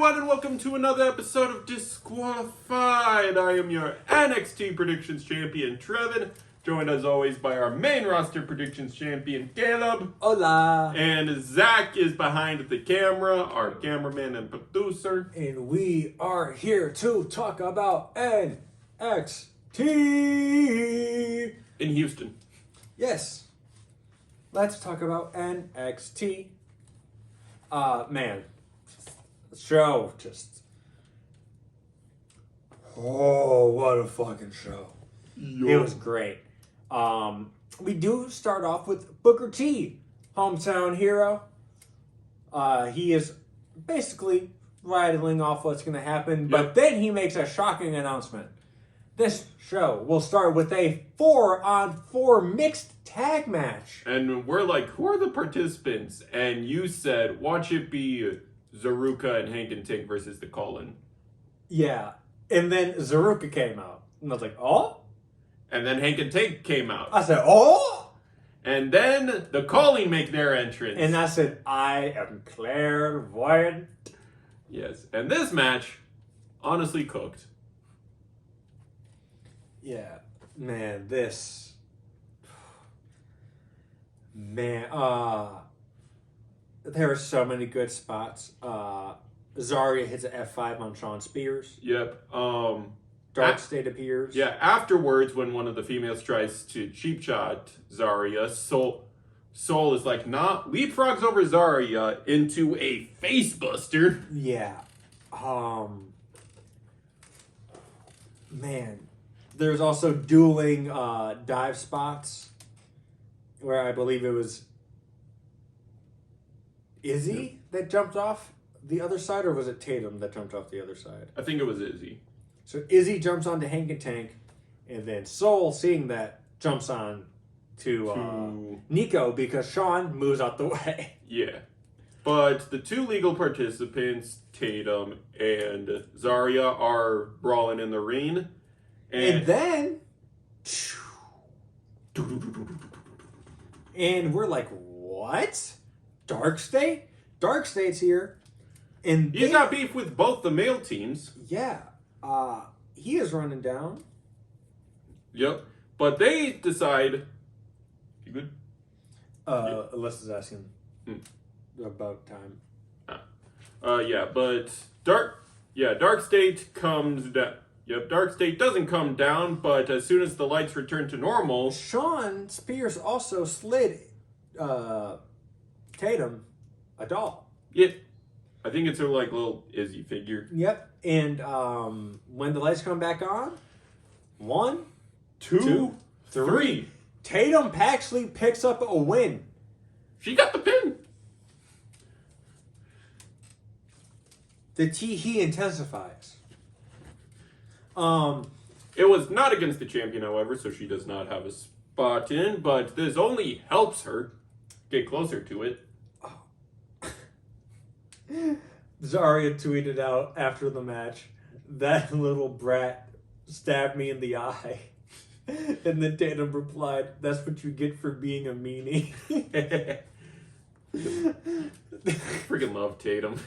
everyone, and welcome to another episode of Disqualified. I am your NXT Predictions Champion, Trevin, joined as always by our main roster predictions champion, Caleb. Hola. And Zach is behind the camera, our cameraman and producer. And we are here to talk about NXT. In Houston. Yes. Let's talk about NXT. Man. The show just... Oh, what a fucking show. Yo. It was great. We do start off with Booker T, hometown hero. He is basically rattling off what's going to happen, but then he makes a shocking announcement. This show will start with a 4-on-4 mixed tag match. And we're like, who are the participants? And you said, watch it be Zaruka and Hank and Tank versus the Call-In. Yeah. And then Zaruka came out. And I was like, oh? And then Hank and Tank came out. I said, oh? And then the Calling make their entrance. And I said, I am clairvoyant. Yes. And this match, honestly cooked. Yeah. Man, this... Man, there are so many good spots. Zarya hits an F5 on Shawn Spears. Yep. Dark State appears. Yeah, afterwards, when one of the females tries to cheap shot Zarya, Soul is like, nah, leapfrogs over Zarya into a face buster. Yeah. Man. There's also dueling dive spots where I believe it was Izzy that jumped off the other side, or was it Tatum that jumped off the other side? I think it was Izzy. So Izzy jumps onto Hank and Tank, and then Soul, seeing that, jumps on to Nico because Shawn moves out the way. Yeah. But the two legal participants, Tatum and Zarya, are brawling in the ring. And then... And we're like, what? Dark State? Dark State's here. And he's got beef with both the male teams. Yeah. He is running down. Yep. But they decide... You good? Alyssa's asking about time. Yeah, but Dark State comes down. Yep, Dark State doesn't come down, but as soon as the lights return to normal... Shawn Spears also slid Tatum a doll. Yeah. I think it's her, like, little Izzy figure. Yep. And when the lights come back on, 1, 2, 3. Tatum actually picks up a win. She got the pin. The he intensifies. It was not against the champion, however, so she does not have a spot in, but this only helps her get closer to it. Zarya tweeted out after the match, that little brat stabbed me in the eye. And then Tatum replied, that's what you get for being a meanie. Freaking love Tatum.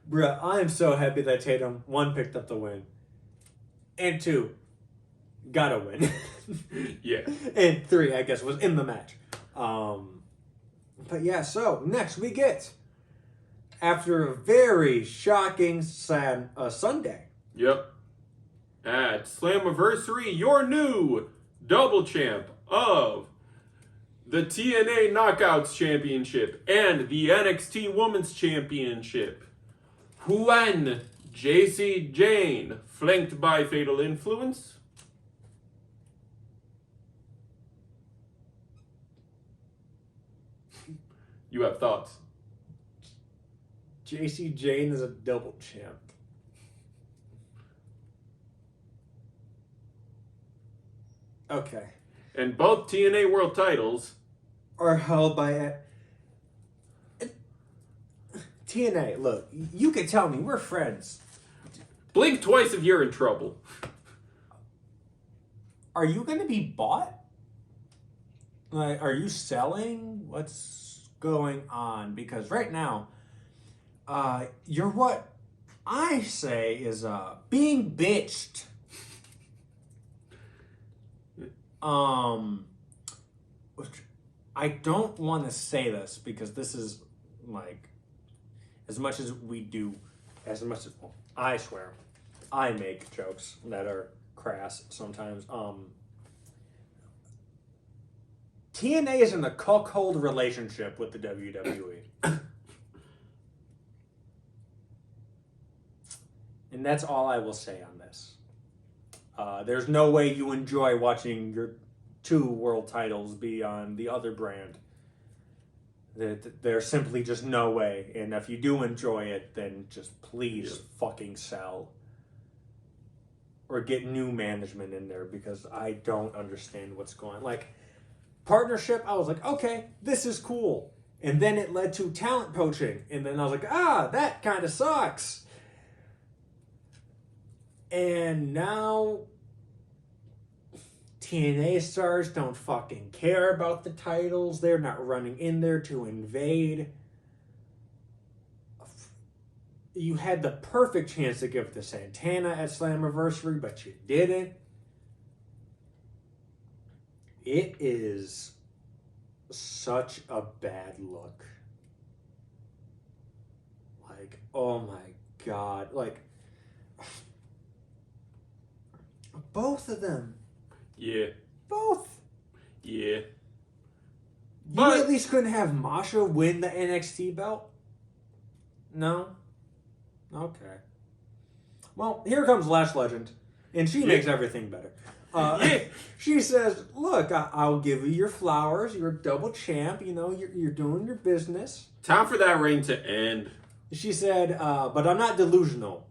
Bruh, I am so happy that Tatum, 1, picked up the win. And 2, got a win. Yeah. And 3, I guess, was in the match. But yeah, so next we get... After a very shocking Sunday. Yep. At Slammiversary, your new double champ of the TNA Knockouts Championship and the NXT Women's Championship. When JC Jane, flanked by Fatal Influence. You have thoughts? JC Jane is a double champ. Okay. And both TNA World titles are held by TNA. Look, you can tell me we're friends. Blink twice if you're in trouble. Are you going to be bought? Like, are you selling? What's going on? Because right now, you're what I say is being bitched. Which I don't want to say this because this is like, as much as we do, as much as, well, I swear, I make jokes that are crass sometimes. TNA is in a cuckold relationship with the WWE. And that's all I will say on this. There's no way you enjoy watching your 2 world titles be on the other brand. There's simply just no way. And if you do enjoy it, then just please fucking sell. Or get new management in there, because I don't understand what's going on. Like, partnership, I was like, okay, this is cool. And then it led to talent poaching. And then I was like, that kind of sucks. And now TNA stars don't fucking care about the titles. They're not running in there to invade. You had the perfect chance to give it to Santana at Slammiversary, but you didn't. It is such a bad look. Like, oh my God. Like, both of them. Yeah. Both. Yeah. You at least couldn't have Masha win the NXT belt? No? Okay. Well, here comes Lash Legend, and she makes everything better. She says, look, I'll give you your flowers. You're a double champ. You know, you're doing your business. Time for that reign to end. She said, but I'm not delusional.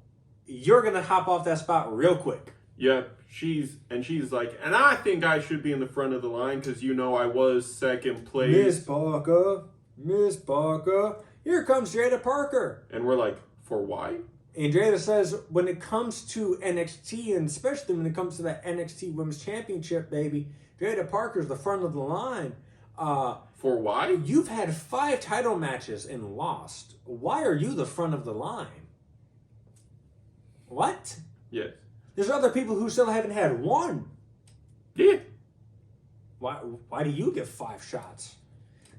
You're going to hop off that spot real quick. Yep. She's like, and I think I should be in the front of the line because, you know, I was second place. Miss Parker, here comes Jada Parker. And we're like, for why? And Jada says, when it comes to NXT, and especially when it comes to that NXT Women's Championship, baby, Jada Parker's the front of the line. For why? You've had 5 title matches and lost. Why are you the front of the line? What? Yes. There's other people who still haven't had 1. Yeah. Why do you get 5 shots?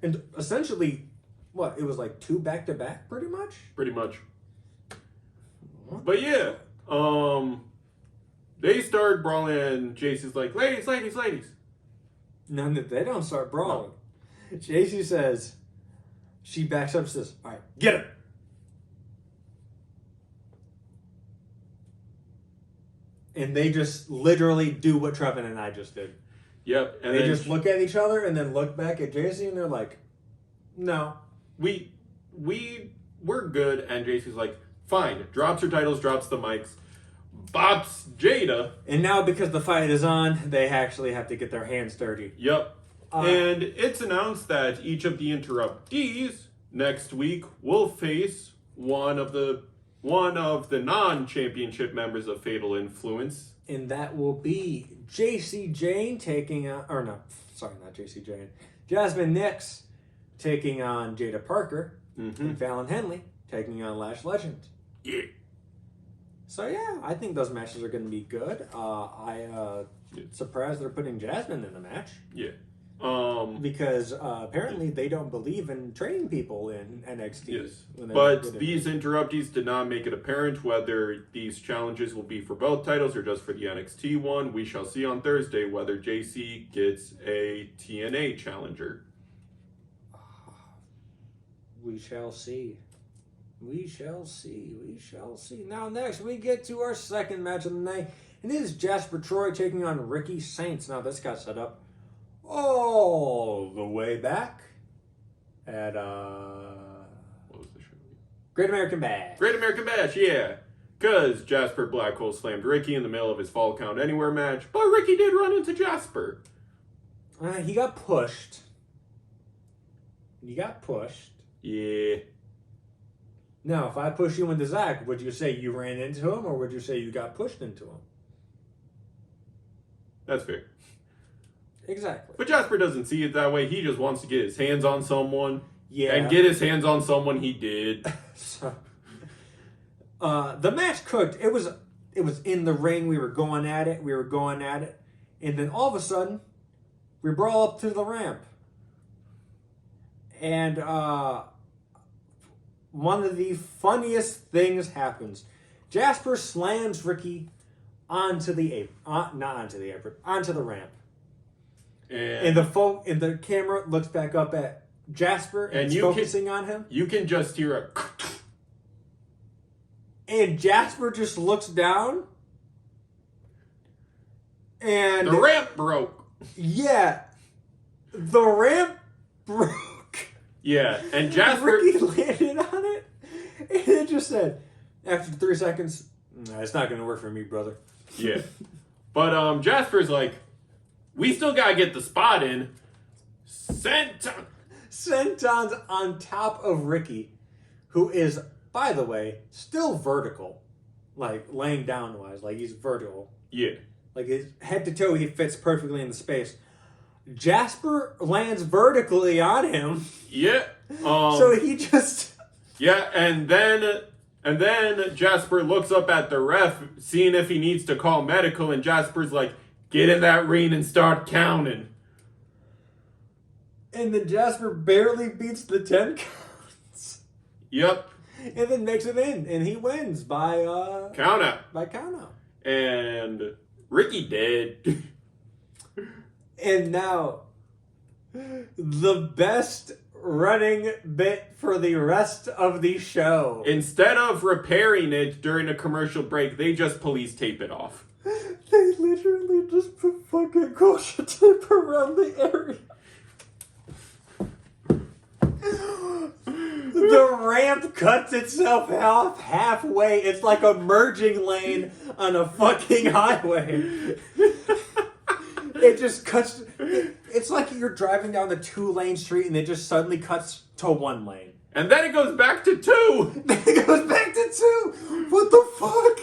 And essentially, what? It was like 2 back-to-back, pretty much? Pretty much. But yeah, they start brawling, and JC's like, ladies. No, they don't start brawling. No. JC says, she backs up and says, all right, get him. And they just literally do what Trevin and I just did. Yep. And they just look at each other and then look back at JC, and they're like, no. We're good. And JC's like, fine. Drops her titles, drops the mics, bops Jada. And now because the fight is on, they actually have to get their hands dirty. Yep. And it's announced that each of the interruptees next week will face one of the non-championship members of Fatal Influence. And that will be JC Jane taking on, or no, sorry, not JC Jane. Jasmine Nix taking on Jada Parker. Mm-hmm. And Fallon Henley taking on Lash Legend. Yeah. So yeah, I think those matches are going to be good. I'm surprised they're putting Jasmine in the match. Yeah. Because apparently they don't believe in training people in NXT. Yes. But these interruptees did not make it apparent whether these challenges will be for both titles or just for the NXT one. We shall see on Thursday whether JC gets a TNA challenger. We shall see. We shall see. We shall see. Now next we get to our second match of the night. And it is Jasper Troy taking on Ricky Saints. Now this got set up all the way back at what was the show? Great American Bash. Great American Bash, yeah. Because Jasper Blackhole slammed Ricky in the middle of his Fall Count Anywhere match, but Ricky did run into Jasper. He got pushed. Yeah. Now, if I push you into Zach, would you say you ran into him, or would you say you got pushed into him? That's fair. Exactly. But Jasper doesn't see it that way. He just wants to get his hands on someone. Yeah. And get his hands on someone he did. So, The match cooked. It was in the ring. We were going at it. And then all of a sudden, we brawl up to the ramp. And one of the funniest things happens. Jasper slams Ricky onto the apron. Not onto the apron. Onto the ramp. And the camera looks back up at Jasper and it's focusing on him. You can just hear a... And Jasper just looks down. And... the ramp broke. Yeah. The ramp broke. Yeah, and Jasper... Ricky landed on it. And it just said, after 3 seconds, "Nah, it's not going to work for me, brother." Yeah. But Jasper's like, "We still got to get the spot in." Senton's on top of Ricky, who is, by the way, still vertical. Like, laying down-wise. Like, he's vertical. Yeah. Like, his head to toe, he fits perfectly in the space. Jasper lands vertically on him. Yeah. So he just... Yeah, and then Jasper looks up at the ref, seeing if he needs to call medical, and Jasper's like, "Get in that ring and start counting." And then Jasper barely beats the 10 counts. Yep. And then makes it in, and he wins by count out. By count out. And Ricky dead. And now, the best running bit for the rest of the show. Instead of repairing it during a commercial break, they just police tape it off. They literally just put fucking caution tape around the area. The ramp cuts itself off halfway. It's like a merging lane on a fucking highway. It just cuts. It's like you're driving down the 2-lane street and it just suddenly cuts to 1 lane. And then it goes back to 2. Then it goes back to 2. What the fuck?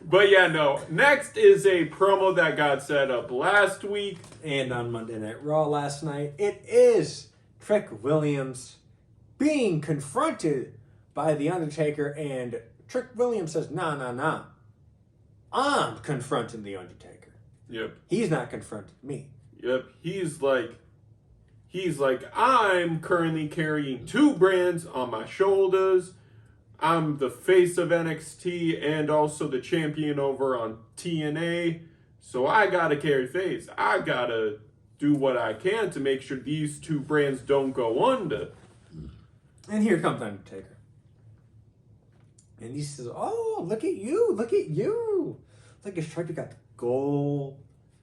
But yeah, no. Next is a promo that got set up last week. And on Monday Night Raw last night. It is Trick Williams being confronted by The Undertaker. And Trick Williams says, nah. I'm confronting The Undertaker. Yep. He's not confronting me. Yep. He's like, "I'm currently carrying 2 brands on my shoulders. I'm the face of NXT and also the champion over on TNA. So I gotta carry face. I gotta do what I can to make sure these 2 brands don't go under." And here comes Undertaker. And he says, "Oh, look at you. Look at his shirt. You got the gold,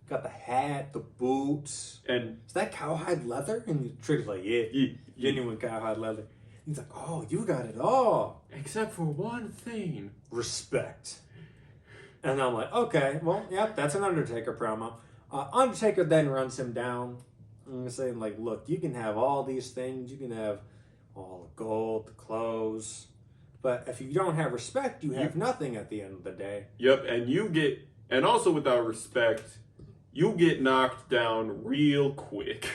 got the hat, the boots. And is that cowhide leather?" And Trick's like, yeah, genuine cowhide leather. He's like, "Oh, you got it all. Except for one thing. Respect." And I'm like, okay, well, yep, that's an Undertaker promo. Undertaker then runs him down and saying, like, "Look, you can have all these things. You can have all the gold, the clothes. But if you don't have respect, you have nothing at the end of the day." Yep, and also without respect, you get knocked down real quick.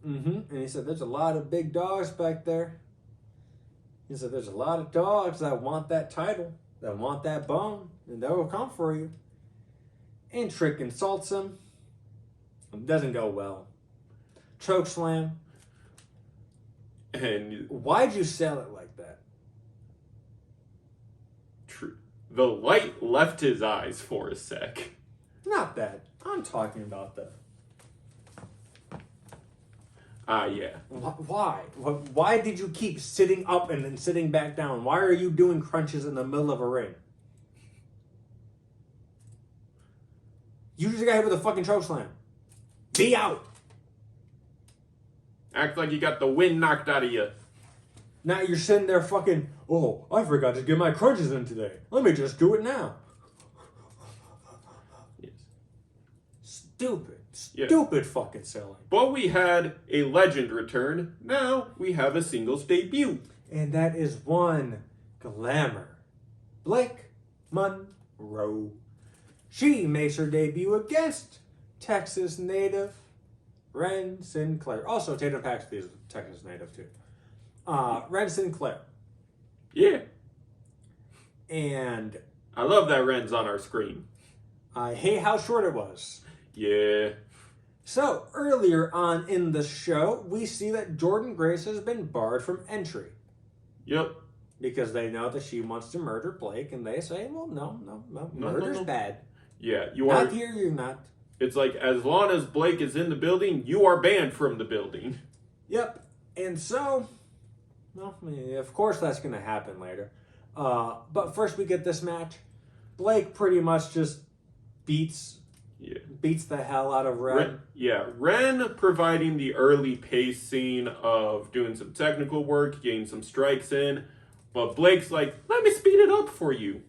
Mm-hmm. And he said, "There's a lot of big dogs back there." He said, "There's a lot of dogs that want that title, that want that bone, and they will come for you." And Trick insults him. It doesn't go well. Choke slam. And why'd you sell it like that? The light left his eyes for a sec. Not that. I'm talking about that. Yeah. Why? Why did you keep sitting up and then sitting back down? Why are you doing crunches in the middle of a ring? You just got hit with a fucking choke slam. Be out. Act like you got the wind knocked out of you. Now you're sitting there fucking, "Oh, I forgot to get my crunches in today. Let me just do it now." Yes. Stupid fucking selling. But we had a legend return. Now we have a singles debut. And that is one Glamour. Blake Monroe. She makes her debut against Texas native Ren Sinclair. Also, Tatum Paxley is Texas native too. Ren Sinclair. Yeah. And I love that Ren's on our screen. I hate how short it was. Yeah. So, earlier on in the show, we see that Jordynne Grace has been barred from entry. Yep. Because they know that she wants to murder Blake, and they say, well, no, murder's bad. Yeah, you are. Not here, you're not. It's like, as long as Blake is in the building, you are banned from the building. Yep. And so, well, of course that's going to happen later. But first we get this match. Blake pretty much just beats the hell out of Ren. Ren providing the early pacing of doing some technical work, getting some strikes in. But Blake's like, let me speed it up for you.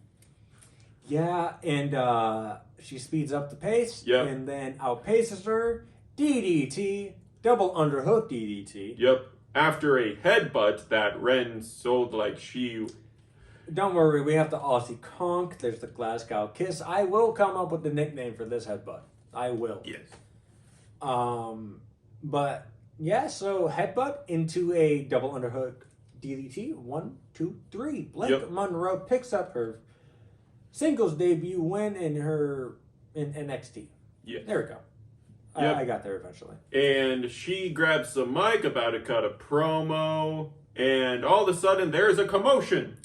Yeah, and she speeds up the pace. Yep. And then outpaces her. DDT. Double underhook DDT. Yep. After a headbutt that Ren sold like she... Don't worry, we have the Aussie Conk. There's the Glasgow Kiss. I will come up with the nickname for this headbutt. I will. Yes. But yeah, so headbutt into a double underhook DDT. 1, 2, 3. Blake Monroe picks up her singles debut win in NXT. Yeah. There we go. Yep. I got there eventually. And she grabs the mic about to cut a promo, and all of a sudden there's a commotion.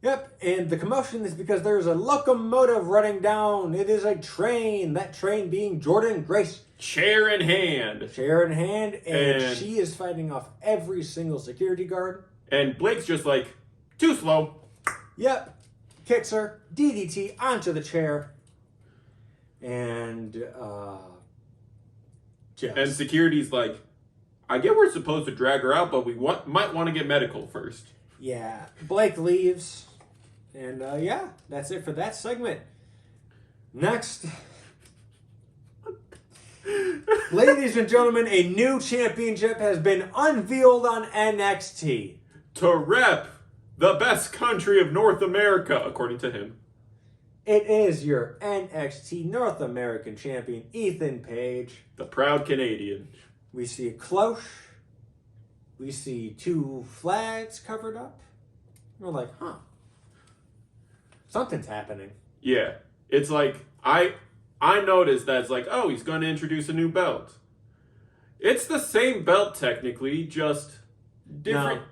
Yep, and the commotion is because there's a locomotive running down. It is a train. That train being Jordynne Grace. Chair in hand. Chair in hand, and she is fighting off every single security guard. And Blake's just like, too slow. Yep, kicks her, DDT onto the chair, and and security's like, I get we're supposed to drag her out, but we might want to get medical first. Yeah, Blake leaves, and yeah, that's it for that segment. Next, ladies and gentlemen, a new championship has been unveiled on NXT. To rep the best country of North America, according to him. It is your NXT North American champion, Ethan Page. The proud Canadian. We see a cloche. We see 2 flags covered up. We're like, huh. Something's happening. Yeah. It's like, I noticed that it's like, oh, he's going to introduce a new belt. It's the same belt, technically, just different. No,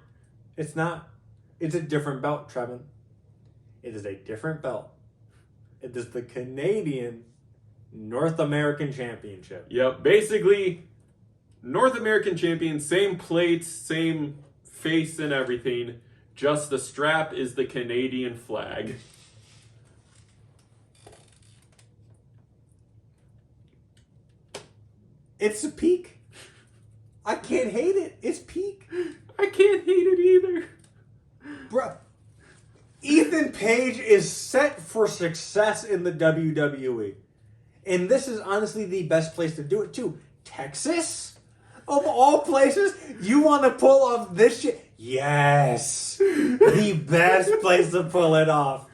it's not. It's a different belt, Trevin. It is a different belt. It is the Canadian North American Championship. Yep, basically, North American champion, same plates, same face and everything. Just the strap is the Canadian flag. It's a peak. I can't hate it. It's peak. I can't hate it either. Bruh. Ethan Page is set for success in the WWE. And this is honestly the best place to do it too. Texas? Of all places, you want to pull off this shit? Yes. The best place to pull it off.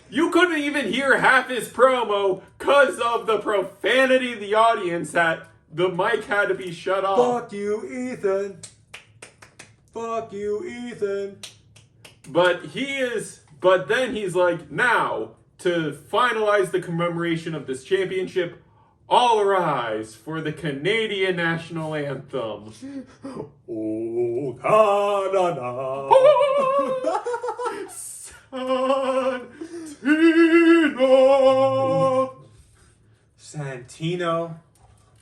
You couldn't even hear half his promo because of the profanity of the audience that the mic had to be shut off. Fuck you, Ethan. Fuck you, Ethan. But then he's like, now, to finalize the commemoration of this championship, all rise for the Canadian national anthem. Oh, Canada. Santino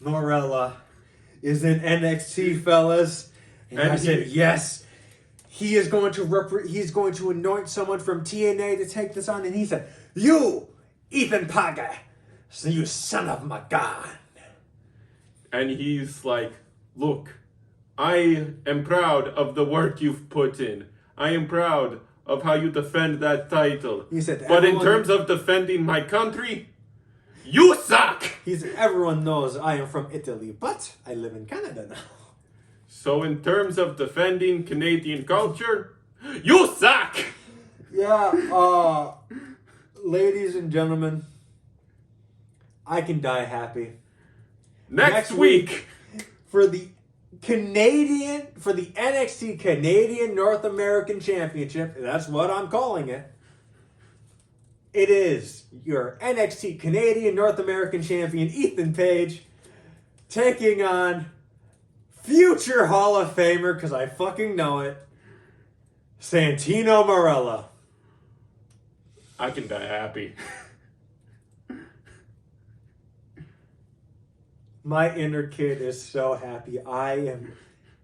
Marella is in NXT, fellas. And I said, yes. He is going to he's going to anoint someone from TNA to take this on, and he said, "You, Ethan Page, you son of my God." And he's like, "Look, I am proud of the work you've put in. I am proud of how you defend that title. He said, but in terms of defending my country, you suck." He said, "Everyone knows I am from Italy, but I live in Canada now." So in terms of defending Canadian culture, you suck! Yeah, ladies and gentlemen, I can die happy. Next week, for the NXT Canadian North American Championship, that's what I'm calling it. it is your NXT Canadian North American Champion Ethan Page taking on future Hall of Famer, because I fucking know it, Santino Marella. I can die happy. My inner kid is so happy.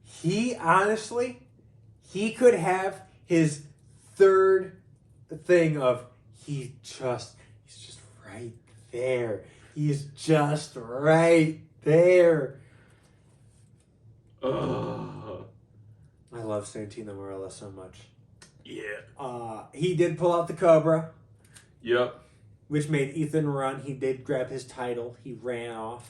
He honestly, he could have his third thing of he's just right there. He's just right there. I love Santino Marella so much. Yeah. He did pull out the Cobra. Yep. Which made Ethan run. He did grab his title. He ran off.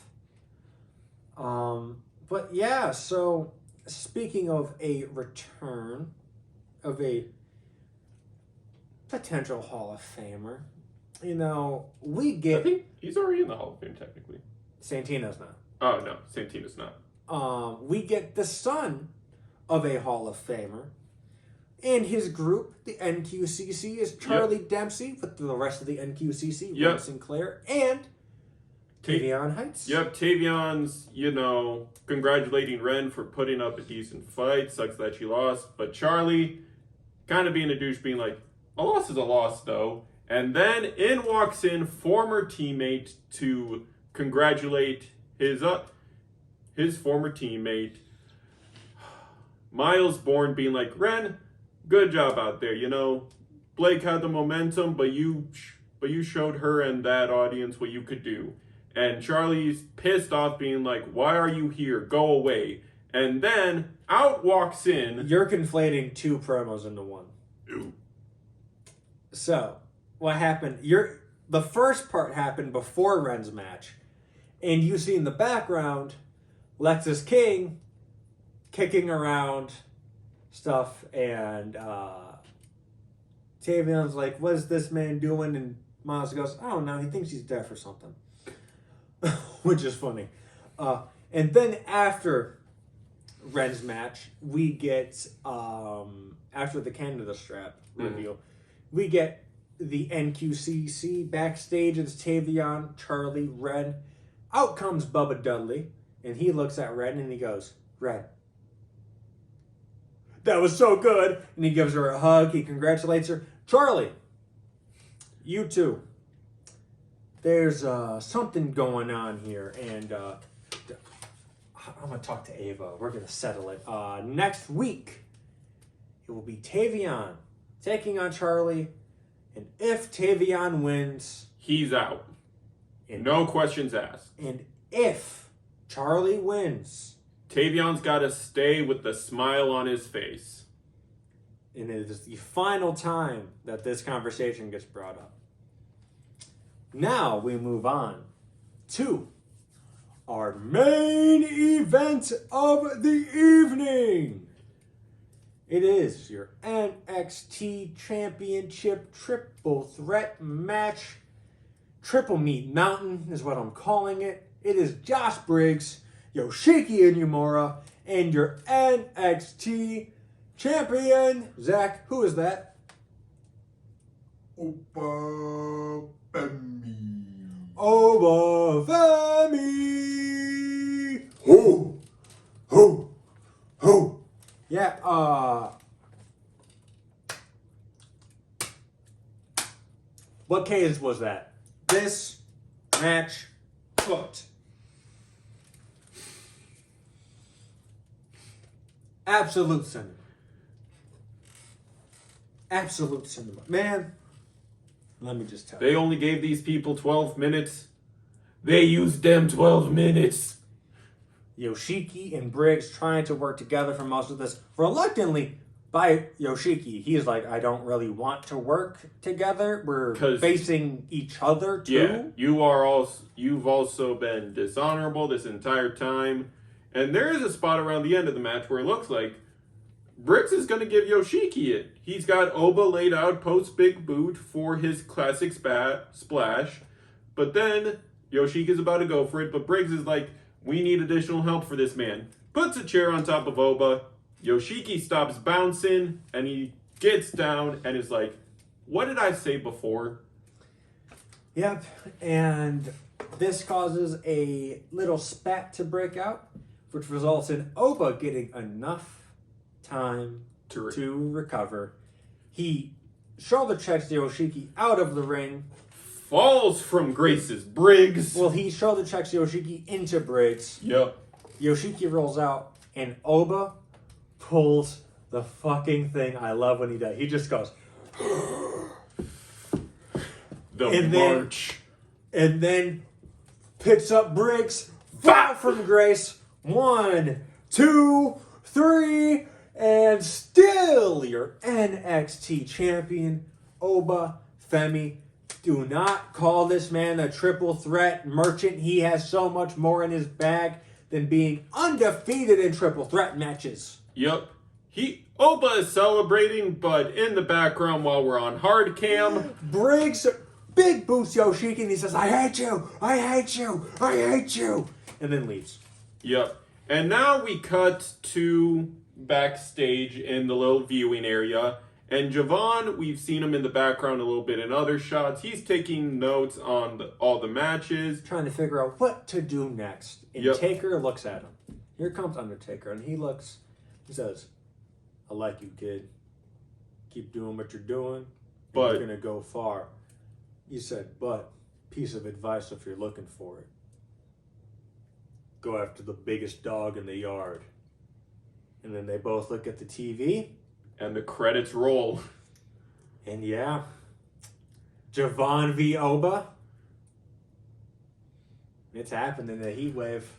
But yeah, so speaking of a return of a potential Hall of Famer, you know, we get... I think he's already in the Hall of Fame, technically. Santino's not. Oh, no. Santino's not. We get the son of a Hall of Famer. And his group, the NQCC, is Charlie Dempsey with the rest of the NQCC, Ren Sinclair, and Tavion Heights. Yep, Tavion's, congratulating Ren for putting up a decent fight. Sucks that she lost. But Charlie, kind of being a douche, being like, a loss is a loss, though. And then in walks in former teammate to congratulate his former teammate, Miles Bourne, being like, Ren, good job out there. Blake had the momentum, but you showed her and that audience what you could do. And Charlie's pissed off, being like, why are you here? Go away. And then out walks in... You're conflating two promos into one. Ew. So, what happened... The first part happened before Ren's match. And you see in the background, Lexus King kicking around stuff. And Tavion's like, what is this man doing? And Miles goes, I don't know. He thinks he's deaf or something. Which is funny. And then after Ren's match, we get, after the Canada strap reveal, we get the NQCC backstage. It's Tavion, Charlie, Ren. Out comes Bubba Dudley, and he looks at Ren and he goes, Ren, that was so good. And he gives her a hug. He congratulates her. Charlie, you too. There's something going on here, and I'm going to talk to Ava. We're going to settle it. Next week, it will be Tavion taking on Charlie, and if Tavion wins... He's out. No questions asked. And if Charlie wins... Tavion's got to stay with the smile on his face. And it is the final time that this conversation gets brought up. Now we move on to our main event of the evening. It is your NXT Championship Triple Threat match. Triple Meat Mountain is what I'm calling it. It is Josh Briggs, Yoshiki Inamura, and your NXT Champion, Zach. Who is that? Opa Femi. Oba Femi. Ho, ho, ho. Yeah, what cadence was that? This match cooked. Absolute cinema. Absolute cinema. Man, let me just tell you. They only gave these people 12 minutes. They used them 12 minutes. Yoshiki and Briggs trying to work together for most of this. Reluctantly, by Yoshiki, he's like, I don't really want to work together. We're facing each other too. Yeah, you've also been dishonorable this entire time. And there is a spot around the end of the match where it looks like Briggs is going to give Yoshiki it. He's got Oba laid out post big boot for his classic splash. But then Yoshiki's about to go for it. But Briggs is like, we need additional help for this man. Puts a chair on top of Oba. Yoshiki stops bouncing and he gets down and is like, what did I say before? Yep, and this causes a little spat to break out, which results in Oba getting enough time to recover. He shoulder checks Yoshiki out of the ring. Falls from Grace's Briggs. Well, he shoulder checks Yoshiki into Briggs. Yep. Yoshiki rolls out, and Oba pulls the fucking thing. I love when he does. He just goes. March. And then picks up Briggs. Fall from Grace. 1, 2, 3, and still your NXT champion, Oba Femi. Do not call this man a triple threat merchant. He has so much more in his bag than being undefeated in triple threat matches. Yep. Oba is celebrating, but in the background while we're on hard cam, Briggs big boost Yoshiki and he says, I hate you, I hate you, I hate you. And then leaves. Yep. And now we cut to backstage in the little viewing area. And Javon, we've seen him in the background a little bit in other shots. He's taking notes on all the matches. Trying to figure out what to do next. And Taker looks at him. Here comes Undertaker. And he says, I like you, kid. Keep doing what you're doing. But you're going to go far. He said, but piece of advice if you're looking for it. Go after the biggest dog in the yard. And then they both look at the TV. And the credits roll. And yeah, Javon v. Oba. It's happened in the Heat Wave.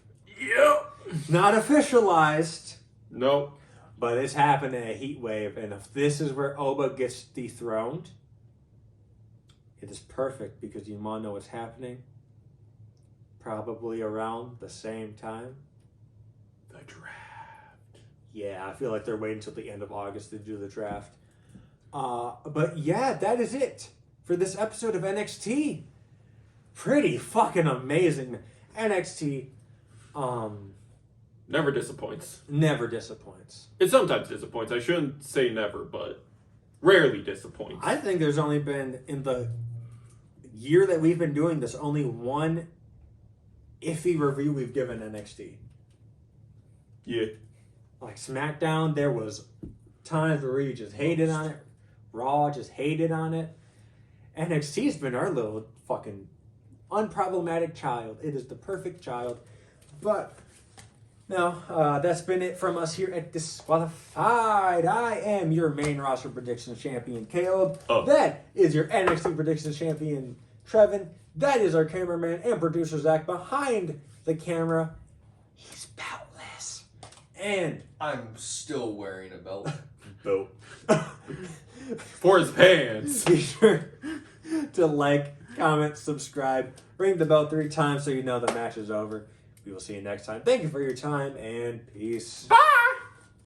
Yep. Not officialized. Nope. But it's happened in a Heat Wave. And if this is where Oba gets dethroned, it is perfect because you want to know what's happening. Probably around the same time. The draft. Yeah, I feel like they're waiting until the end of August to do the draft. But yeah, that is it for this episode of NXT. Pretty fucking amazing. NXT never disappoints. Never disappoints. It sometimes disappoints. I shouldn't say never, but rarely disappoints. I think there's only been, in the year that we've been doing this, only one iffy review we've given NXT. Yeah. Like SmackDown, there was times where we just hated on it. Raw just hated on it. NXT's been our little fucking unproblematic child. It is the perfect child. But no, that's been it from us here at Disqualified. I am your main roster predictions champion, Caleb. Oh. That is your NXT predictions champion, Trevin. That is our cameraman and producer, Zach. Behind the camera, he's beltless. And I'm still wearing a belt. Belt. For his pants. be sure to like, comment, subscribe, ring the bell 3 times so you know the match is over. We will see you next time. Thank you for your time and peace. Bye!